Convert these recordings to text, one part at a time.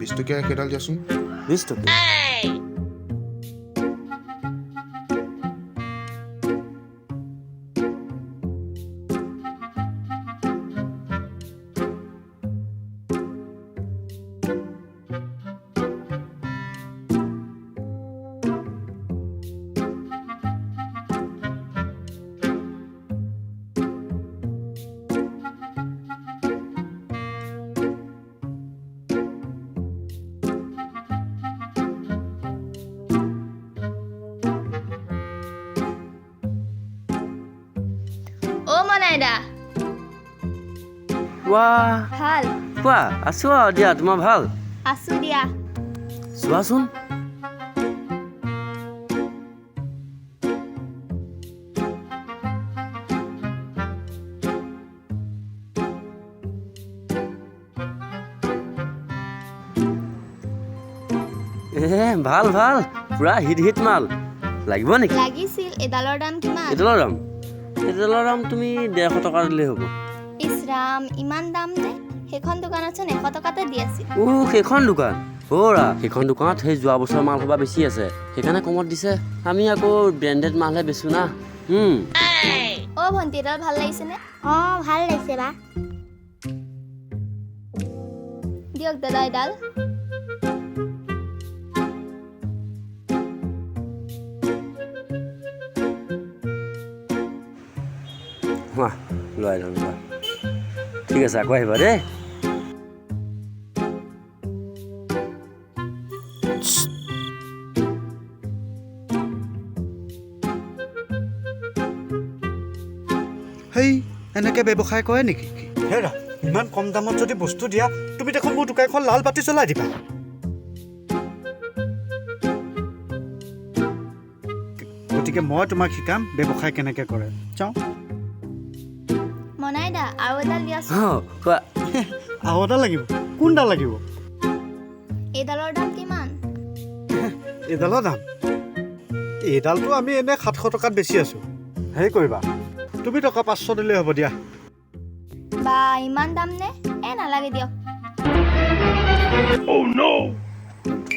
20 টকীয়া কেইডাল দিয়াচোন 20 টকা ও মনাইদা বাহ ভাল কোৱা আছো আৰু দিয়া তোমাৰ ভাল আছো দিয়া চোৱাচোন ভাল ভাল পুৰা হিট মাল লাগিব নেকি লাগিছিল এডালৰ দাম কিমান এডালৰ দাম তুমি 150 টকা দিলেই হ'ব ইছৰাম ইমান দাম নে সেইখন দোকানত চোন 100 টকাতে দি আছিল সেইখন দোকান সেইখন দোকানত সেই যোৱা বছৰ মাল সবা বেছি আছে সেইকাৰণে কমত দিছে আমি আকৌ ব্ৰেণ্ডেড মালহে বেচো না অ ভণ্টি এডাল ভাল লাগিছে নে ভাল লাগিছে বা দিয়ক দাদা এডাল লৈ যাম ঠিক আছে আকৌ আহিবা দেই হেই এনেকে ব্যৱসায় কৰে নেকি হেৰা ইমান কম দামত যদি বস্তু দিয়া তুমি দেখোন মোৰ দোকানখন লাল বাতি জ্বলাই দিবা গতিকে মই তোমাক শিকাম ব্যৱসায় কেনেকে কৰে চাওঁ মনাইদা আৰু এডাল দিয়াচোন কোৱা আৰু এটা লাগিব কোনডাল লাগিব এইডালৰ দাম কিমান এইডালৰ দাম এইডালটো আমি এনে 700 টকাত বেচি আছো হেৰি কৰিবা তুমি টকা 500 দিলেই হ'ব দিয়া বা ইমান দাম নে নালাগে দিয়ক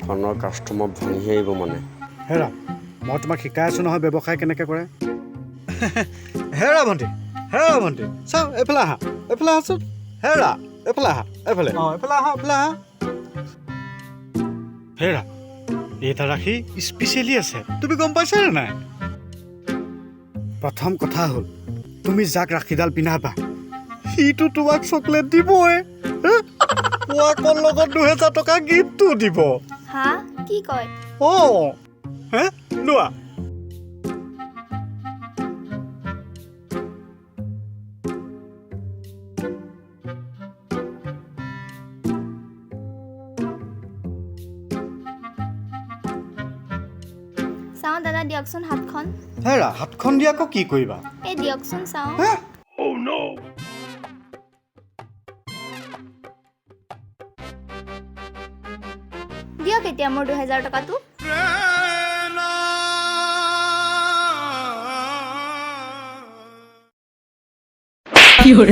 খনৰ কাষ্টমাৰ ভাঙিহে আহিব মানে হেৰা মই তোমাক শিকাই আছো নহয় ব্যৱসায় কেনেকে কৰে হেৰা ভণ্টি চাওঁ এইফালে আহাচোন হেৰা এইফালে আহা এইফালে আহা হেৰা এটা ৰাখি স্পেচিয়েলি আছে তুমি গম পাইছা নে নাই প্ৰথম কথা হ'ল তুমি যাক ৰাখিডাল পিন্ধাবা সিটো তোমাক চকলেট দিবই পোৱাকৰ লগত 2000 টকা গিফ্টটো দিব হা কি কয় লোৱা চাওঁ দাদা দিয়কচোন হাতখন হেৰা হাতখন দি আকৌ কি কৰিবা এই দিয়কচোন চাওঁ দিয়ক এতিয়া মোৰ 2000 টকাটো কিবা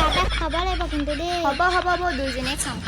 এটা খাব লাগিব কিন্তু দেই হ'ব মই দুইজনে খাওঁ